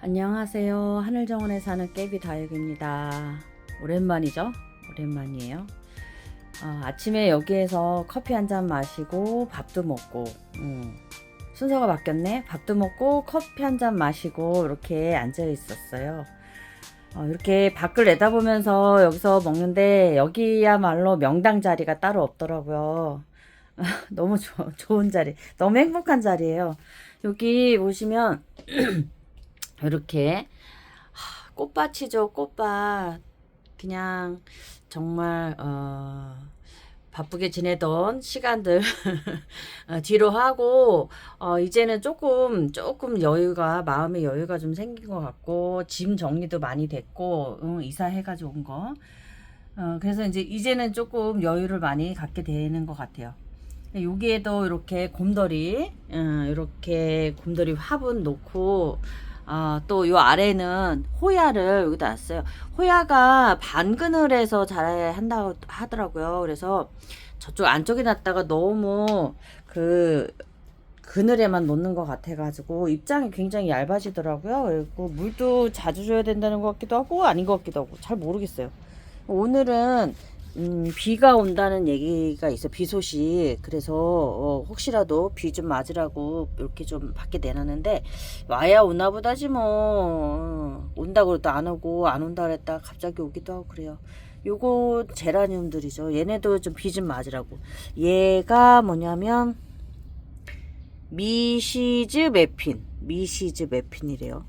안녕하세요. 하늘정원에 사는 깨비 다육입니다. 오랜만이죠? 오랜만이에요. 아침에 여기에서 커피 한 잔 마시고 밥도 먹고 순서가 바뀌었네. 밥도 먹고 커피 한 잔 마시고 이렇게 앉아 있었어요. 이렇게 밖을 내다보면서 여기서 먹는데 여기야말로 명당 자리가 따로 없더라고요. 너무 좋은 자리, 너무 행복한 자리예요. 여기 보시면 이렇게 꽃밭이죠. 꽃밭. 그냥 정말 바쁘게 지내던 시간들 뒤로 하고 이제는 조금 여유가, 마음의 여유가 좀 생긴 것 같고, 짐 정리도 많이 됐고, 이사해가지고 온 거. 그래서 이제는 조금 여유를 많이 갖게 되는 것 같아요. 여기에도 이렇게 곰돌이 화분 놓고, 또 요 아래는 호야를 여기다 놨어요. 호야가 반그늘에서 자란다고 하더라고요. 그래서 저쪽 안쪽에 놨다가 너무 그늘에만 놓는 것 같아가지고 입장이 굉장히 얇아지더라고요. 그리고 물도 자주 줘야 된다는 것 같기도 하고 아닌 것 같기도 하고 잘 모르겠어요. 오늘은 비가 온다는 얘기가 있어. 비 소식. 그래서 혹시라도 비 좀 맞으라고 이렇게 좀 밖에 내놨는데, 와야 오나 보다지 뭐. 온다고 그래도 안 오고 안 온다 그랬다 갑자기 오기도 하고 그래요. 요거 제라늄들이죠. 얘네도 좀 비 좀 맞으라고. 얘가 뭐냐면 미시즈 매핀이래요.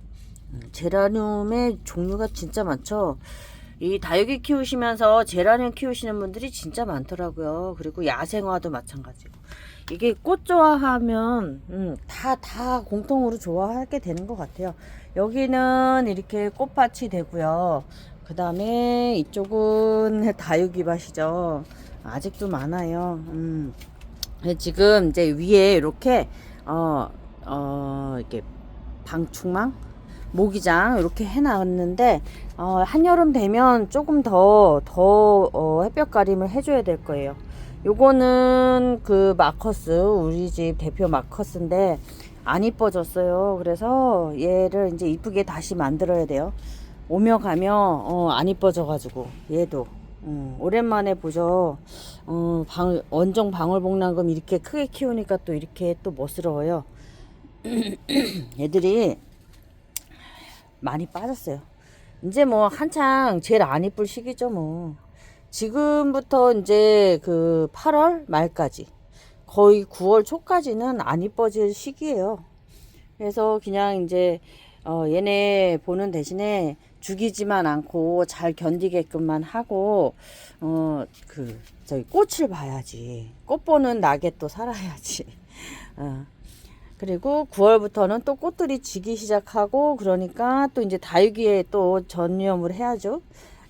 제라늄의 종류가 진짜 많죠. 이 다육이 키우시면서 제라늄 키우시는 분들이 진짜 많더라고요. 그리고 야생화도 마찬가지고. 이게 꽃 좋아하면 다 공통으로 좋아하게 되는 것 같아요. 여기는 이렇게 꽃밭이 되고요. 그 다음에 이쪽은 다육이 밭이죠. 아직도 많아요. 지금 이제 위에 이렇게 이렇게 방충망 모기장 이렇게 해놨는데, 한여름 되면 조금 더 햇볕 가림을 해줘야 될 거예요. 요거는 그 마커스, 우리 집 대표 마커스인데 안 이뻐졌어요. 그래서 얘를 이제 이쁘게 다시 만들어야 돼요. 오며 가며 안 이뻐져가지고. 얘도 오랜만에 보죠. 원종 방울복랑금 이렇게 크게 키우니까 또 이렇게 또 멋스러워요. 애들이 많이 빠졌어요. 이제 뭐 한창 제일 안 이쁠 시기죠. 뭐 지금부터 이제 그 8월 말까지 거의 9월 초까지는 안 이뻐질 시기예요. 그래서 그냥 이제 얘네 보는 대신에 죽이지만 않고 잘 견디게끔만 하고 저희 꽃을 봐야지. 꽃 보는 낙에 또 살아야지. 그리고 9월부터는 또 꽃들이 지기 시작하고, 그러니까 또 이제 다육이에 또 전념을 해야죠.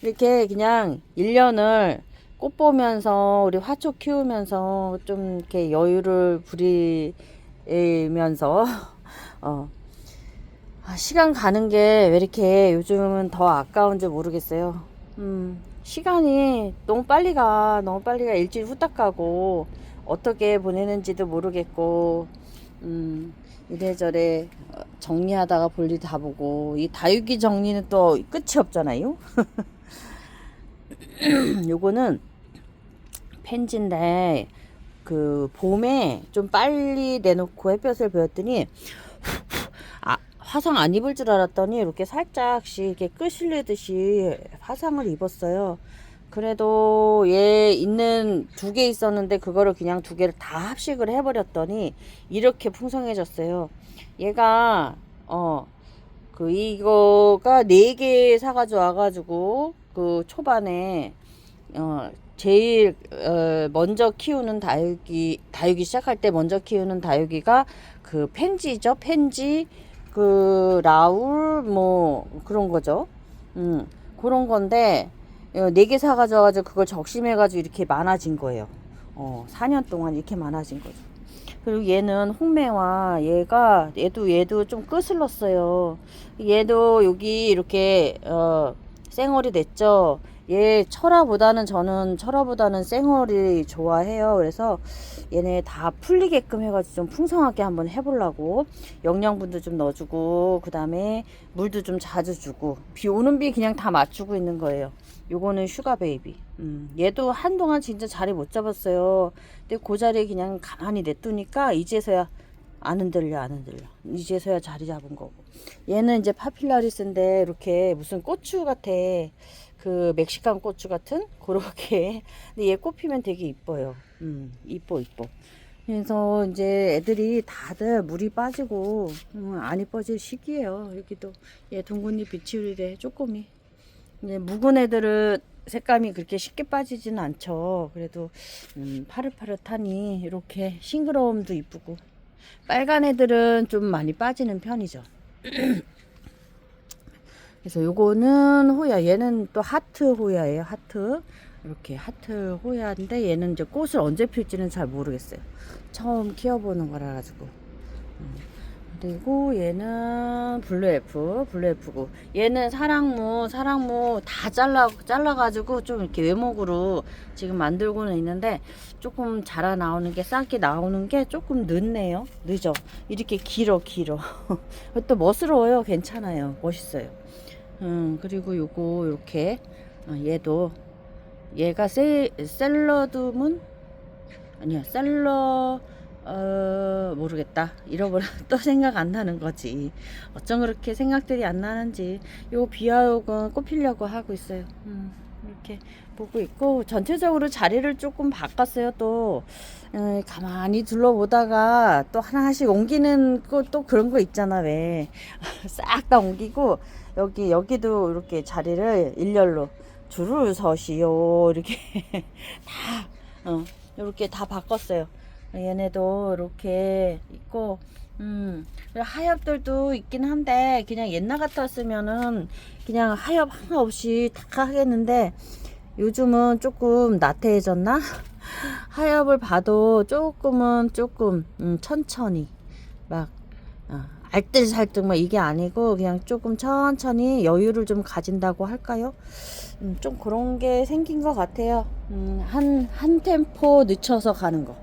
이렇게 그냥 1년을 꽃 보면서 우리 화초 키우면서 좀 이렇게 여유를 부리면서 시간 가는 게 왜 이렇게 요즘은 더 아까운지 모르겠어요. 시간이 너무 빨리 가. 일주일 후딱 가고 어떻게 보내는지도 모르겠고, 이래저래 정리하다가 볼일 다 보고, 이 다육이 정리는 또 끝이 없잖아요. 요거는 펜지인데 그 봄에 좀 빨리 내놓고 햇볕을 보였더니 화상 안 입을 줄 알았더니 이렇게 살짝씩 이렇게 끄실리듯이 화상을 입었어요. 그래도 얘 있는 2개 있었는데 그거를 그냥 2개를 다 합식을 해버렸더니 이렇게 풍성해졌어요. 얘가 이거가 4개 사가지고 와가지고 그 초반에 제일 먼저 키우는 다육이 시작할 때 먼저 키우는 다육이가 그 펜지죠. 펜지 그 라울 뭐 그런 거죠. 그런 건데 4개 사가지고 와가지고 그걸 적심해가지고 이렇게 많아진 거예요. 4년 동안 이렇게 많아진 거죠. 그리고 얘는 홍매화, 얘도 좀 끄슬렀어요. 얘도 여기 이렇게 생얼이 됐죠. 얘 철화보다는 생얼이 좋아해요. 그래서 얘네 다 풀리게끔 해가지고 좀 풍성하게 한번 해보려고 영양분도 좀 넣어주고, 그 다음에 물도 좀 자주 주고, 비 오는 비 그냥 다 맞추고 있는 거예요. 요거는 슈가 베이비. 얘도 한동안 진짜 자리 못 잡았어요. 근데 그 자리에 그냥 가만히 냅두니까 이제서야 안 흔들려, 안 흔들려. 이제서야 자리 잡은 거고. 얘는 이제 파필라리스인데 이렇게 무슨 고추 같아. 그 멕시칸 고추 같은 그렇게. 근데 얘 꽃 피면 되게 이뻐요. 이뻐 이뻐. 그래서 이제 애들이 다들 물이 빠지고 안 이뻐질 시기예요. 여기도 얘 둥근잎 비치우리래 쪼꼬미. 이제 묵은 애들은 색감이 그렇게 쉽게 빠지지는 않죠. 그래도 파릇파릇하니 이렇게 싱그러움도 이쁘고, 빨간 애들은 좀 많이 빠지는 편이죠. 그래서 요거는 호야. 얘는 또 하트 호야예요. 하트. 이렇게 하트 호야인데 얘는 이제 꽃을 언제 필지는 잘 모르겠어요. 처음 키워보는 거라 가지고. 그리고 얘는 블루엘프고, 얘는 사랑무 다 잘라가지고 좀 이렇게 외목으로 지금 만들고는 있는데, 조금 자라 나오는 게, 싹이 나오는 게 조금 늦어. 이렇게 길어. 또 멋스러워요. 괜찮아요. 멋있어요. 그리고 요거, 이렇게, 얘가 샐러드문? 아니야, 모르겠다. 잃어버려. 또 생각 안 나는 거지. 어쩜 그렇게 생각들이 안 나는지. 요 비아옥은 꽃 피려고 하고 있어요. 이렇게 보고 있고, 전체적으로 자리를 조금 바꿨어요. 또 가만히 둘러보다가 또 하나씩 옮기는 거, 또 그런 거 있잖아. 왜 싹 다 옮기고, 여기도 이렇게 자리를 일렬로 줄을 서시오 이렇게 다 이렇게 다 바꿨어요. 얘네도 이렇게 있고, 하엽들도 있긴 한데, 그냥 옛날 같았으면은 그냥 하엽 하나 없이 다 하겠는데, 요즘은 조금 나태해졌나? 하엽을 봐도 조금 천천히 막 알뜰살뜰 막 이게 아니고, 그냥 조금 천천히 여유를 좀 가진다고 할까요? 좀 그런 게 생긴 것 같아요. 한 템포 늦춰서 가는 거.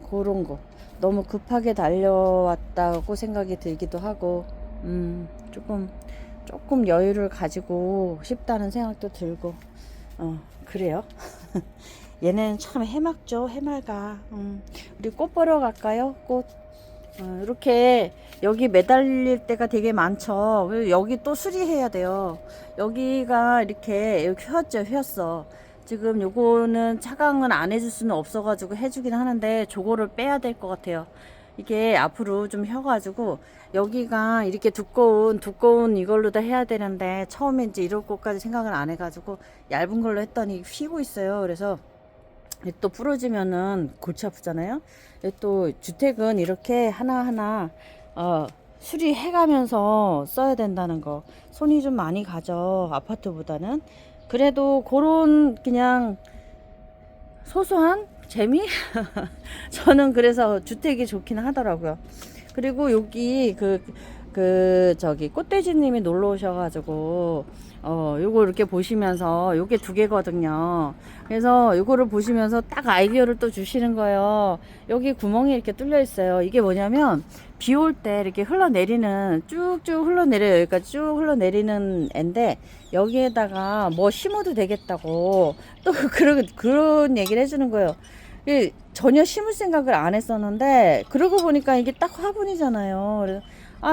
그런 거. 너무 급하게 달려왔다고 생각이 들기도 하고, 조금 여유를 가지고 싶다는 생각도 들고, 그래요. 얘는 참 해맑죠. 해맑아. 우리 꽃 보러 갈까요? 꽃. 이렇게 여기 매달릴 때가 되게 많죠. 그리고 여기 또 수리해야 돼요. 여기가 이렇게 여기 휘었어. 지금 요거는 차강은 안 해줄 수는 없어가지고 해주긴 하는데, 저거를 빼야 될 것 같아요. 이게 앞으로 좀 휘어가지고 여기가 이렇게 두꺼운 이걸로 다 해야 되는데, 처음에 이제 이럴 것까지 생각을 안 해가지고 얇은 걸로 했더니 휘고 있어요. 그래서 또 부러지면은 골치 아프잖아요. 또 주택은 이렇게 하나하나 수리해가면서 써야 된다는 거. 손이 좀 많이 가죠, 아파트보다는. 그래도 그런 그냥 소소한 재미? 저는 그래서 주택이 좋긴 하더라고요. 그리고 여기 저기 꽃돼지님이 놀러 오셔가지고 요거 이렇게 보시면서, 요게 2개거든요. 그래서 요거를 보시면서 딱 아이디어를 또 주시는 거예요. 여기 구멍이 이렇게 뚫려 있어요. 이게 뭐냐면, 비 올 때 이렇게 쭉쭉 흘러내려요. 여기까지 쭉 흘러내리는 앤데, 여기에다가 뭐 심어도 되겠다고 또 그런 얘기를 해주는 거예요. 전혀 심을 생각을 안 했었는데, 그러고 보니까 이게 딱 화분이잖아요. 그래서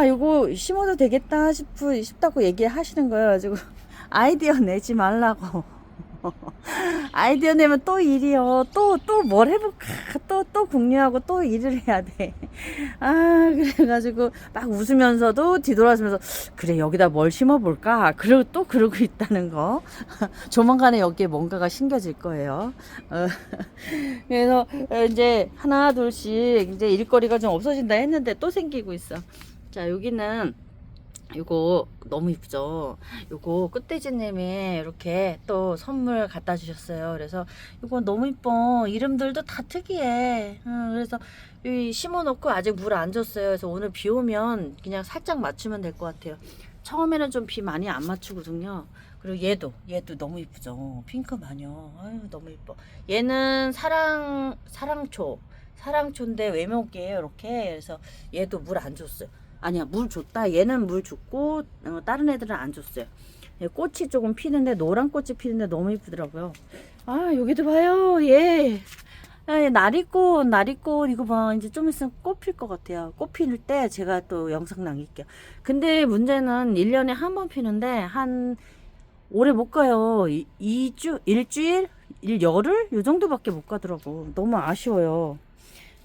이거 심어도 되겠다 싶다고 얘기하시는 거예요. 가지고 아이디어 내지 말라고. 아이디어 내면 또 일이요. 또 뭘 해볼까? 또 궁리하고 또 일을 해야 돼. 그래가지고 막 웃으면서도 뒤돌아서면서, 그래, 여기다 뭘 심어볼까? 그리고 또 그러고 있다는 거. 조만간에 여기에 뭔가가 심겨질 거예요. 그래서 이제 하나 둘씩 이제 일거리가 좀 없어진다 했는데 또 생기고 있어. 자, 여기는 요거 너무 이쁘죠. 요거 끝돼지님이 이렇게 또 선물 갖다 주셨어요. 그래서 요거 너무 이뻐. 이름들도 다 특이해. 그래서 여기 심어 놓고 아직 물 안 줬어요. 그래서 오늘 비 오면 그냥 살짝 맞추면 될 것 같아요. 처음에는 좀 비 많이 안 맞추거든요. 그리고 얘도 너무 이쁘죠. 핑크 마녀. 아유, 너무 이뻐. 얘는 사랑초인데 외목이에요. 이렇게. 그래서 얘도 물 안 줬어요. 아니야, 물 줬다. 얘는 물 줬고, 다른 애들은 안 줬어요. 꽃이 조금 피는데, 노란 꽃이 피는데 너무 이쁘더라고요. 아, 여기도 봐요. 얘. 나리꽃, 이거 봐. 이제 좀 있으면 꽃 필 것 같아요. 꽃 필 때 제가 또 영상 남길게요. 근데 문제는 1년에 한 번 피는데, 오래 못 가요. 2주, 일주일? 열흘? 요 정도밖에 못 가더라고. 너무 아쉬워요.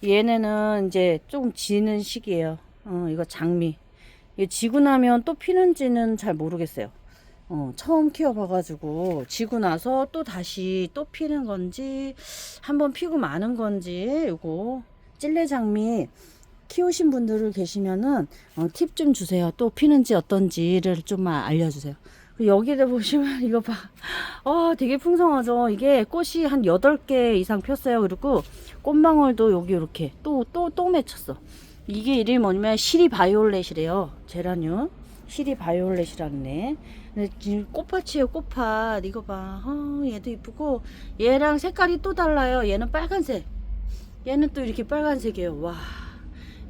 얘네는 이제 조금 지는 시기예요. 이거 장미. 이거 지고 나면 또 피는지는 잘 모르겠어요. 처음 키워봐가지고 지고 나서 또 다시 또 피는 건지 한번 피고 마는 건지 이거 찔레장미 키우신 분들 계시면은 팁 좀 주세요. 또 피는지 어떤지를 좀만 알려주세요. 여기를 보시면 이거 봐. 되게 풍성하죠. 이게 꽃이 한 8개 이상 폈어요. 그리고 꽃망울도 여기 이렇게 또 맺혔어. 이게 이름이 뭐냐면 시리 바이올렛이래요. 제라늄. 시리 바이올렛이라는 애. 근데 지금 꽃밭이에요. 꽃밭. 이거 봐. 얘도 이쁘고 얘랑 색깔이 또 달라요. 얘는 빨간색. 얘는 또 이렇게 빨간색이에요. 와.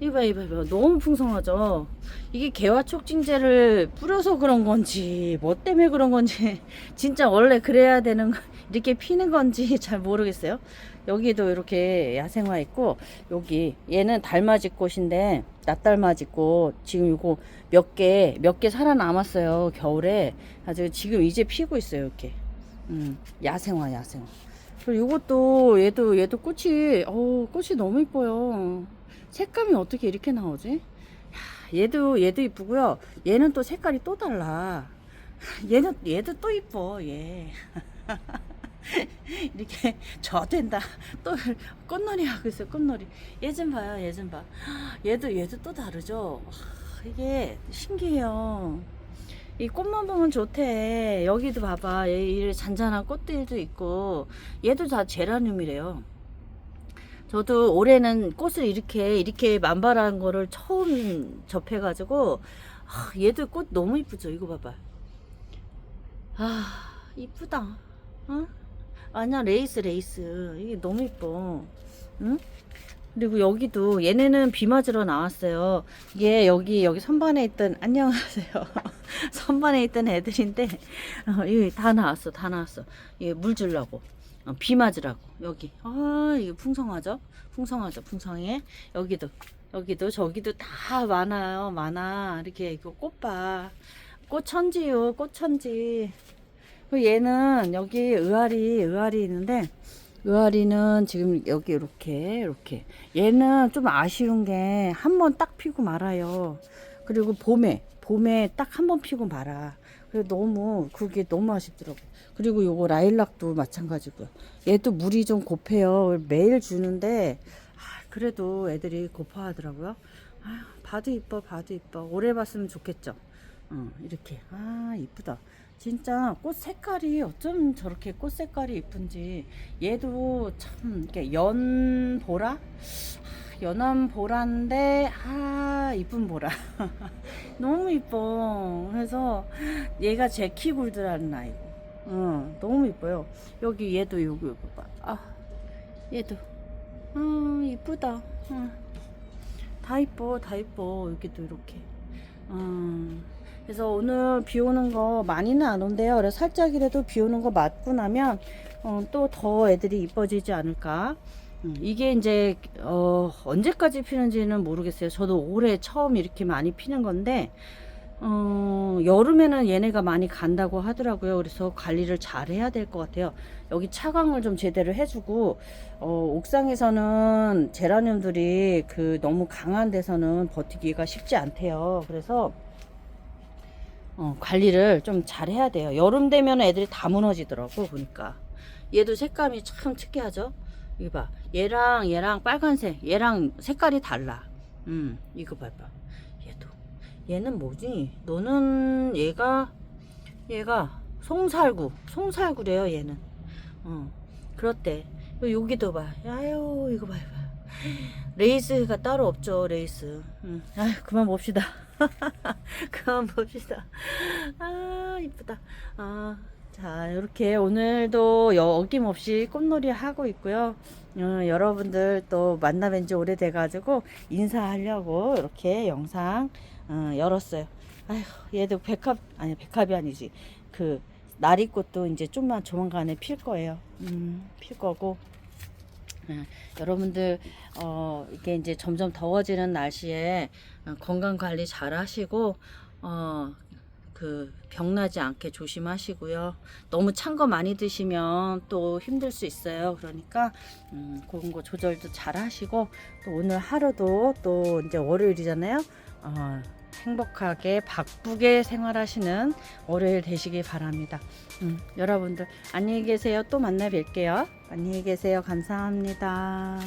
이봐. 너무 풍성하죠. 이게 개화촉진제를 뿌려서 그런 건지 뭐 때문에 그런 건지 진짜 원래 그래야 되는 이렇게 피는 건지 잘 모르겠어요. 여기도 이렇게 야생화 있고, 여기 얘는 달맞이 꽃인데 낫달맞이 꽃 지금 이거 몇 개 살아남았어요. 겨울에 아주 지금 이제 피고 있어요. 이렇게 야생화. 그리고 이것도 얘도 꽃이 너무 이뻐요. 색감이 어떻게 이렇게 나오지? 얘도 이쁘고요. 얘는 또 색깔이 또 달라. 얘도 또 이뻐. 얘. 이렇게 된다. 또 꽃놀이 하고 있어요. 꽃놀이. 얘 좀 봐요. 얘도 또 다르죠. 이게 신기해요. 이 꽃만 보면 좋대. 여기도 봐봐. 얘 잔잔한 꽃들도 있고. 얘도 다 제라늄이래요. 저도 올해는 꽃을 이렇게 만발한 거를 처음 접해가지고, 얘도 꽃 너무 이쁘죠. 이거 봐봐. 이쁘다. 아니야, 레이스. 이게 너무 이뻐. 응? 그리고 여기도 얘네는 비 맞으러 나왔어요. 이게 여기 선반에 있던, 안녕하세요. 선반에 있던 애들인데, 이게 다 나왔어. 얘 물 주려고. 비 맞으라고. 여기. 이거 풍성하죠? 풍성해. 여기도 저기도 다 많아. 이렇게 이거 꽃봐. 꽃천지요. 얘는 여기 의아리 있는데, 의아리는 지금 여기 이렇게 얘는 좀 아쉬운 게 한 번 딱 피고 말아요. 그리고 봄에 딱 한 번 피고 말아. 그래 그게 너무 아쉽더라고. 그리고 요거 라일락도 마찬가지고요. 얘도 물이 좀 고패요. 매일 주는데 그래도 애들이 고파하더라고요. 봐도 이뻐. 오래 봤으면 좋겠죠. 이렇게 이쁘다. 진짜 꽃 색깔이 어쩜 저렇게 꽃 색깔이 이쁜지. 얘도 참 이렇게 연한 보라인데 이쁜 보라. 너무 이뻐. 그래서 얘가 제 키골드라는 아이고. 너무 이뻐요. 여기 얘도 여기 봐. 얘도 이쁘다. 다 이뻐. 여기도 이렇게. 그래서 오늘 비 오는 거 많이는 안 온대요. 그래서 살짝이라도 비 오는 거 맞고 나면 또 더 애들이 이뻐지지 않을까. 이게 이제 언제까지 피는지는 모르겠어요. 저도 올해 처음 이렇게 많이 피는 건데 여름에는 얘네가 많이 간다고 하더라고요. 그래서 관리를 잘 해야 될 것 같아요. 여기 차광을 좀 제대로 해주고, 옥상에서는 제라늄들이 너무 강한 데서는 버티기가 쉽지 않대요. 그래서 관리를 좀 잘 해야 돼요. 여름 되면 애들이 다 무너지더라고. 보니까 얘도 색감이 참 특이하죠. 이거 봐. 얘랑 빨간색, 얘랑 색깔이 달라. 이거 봐봐. 얘는 뭐지? 너는 얘가 송살구래요. 얘는 그렇대. 여기도 봐. 아유, 이거 봐. 레이스가 따로 없죠, 레이스. 아휴, 그만 봅시다. 그만 봅시다. 아, 이쁘다. 아, 자, 이렇게 오늘도 어김없이 꽃놀이 하고 있고요. 여러분들 또 만나 뵌 지 오래돼가지고 인사하려고 이렇게 영상 열었어요. 아휴, 얘도 백합이 아니지. 그 나리꽃도 이제 좀만 조만간에 필 거예요. 필 거고. 여러분들 이게 이제 점점 더워지는 날씨에 건강 관리 잘 하시고 그 병나지 않게 조심하시고요. 너무 찬 거 많이 드시면 또 힘들 수 있어요. 그러니까 그런 거 조절도 잘 하시고, 또 오늘 하루도 또 이제 월요일이잖아요. 행복하게 바쁘게 생활하시는 월요일 되시길 바랍니다. 여러분들 안녕히 계세요. 또 만나 뵐게요. 안녕히 계세요. 감사합니다.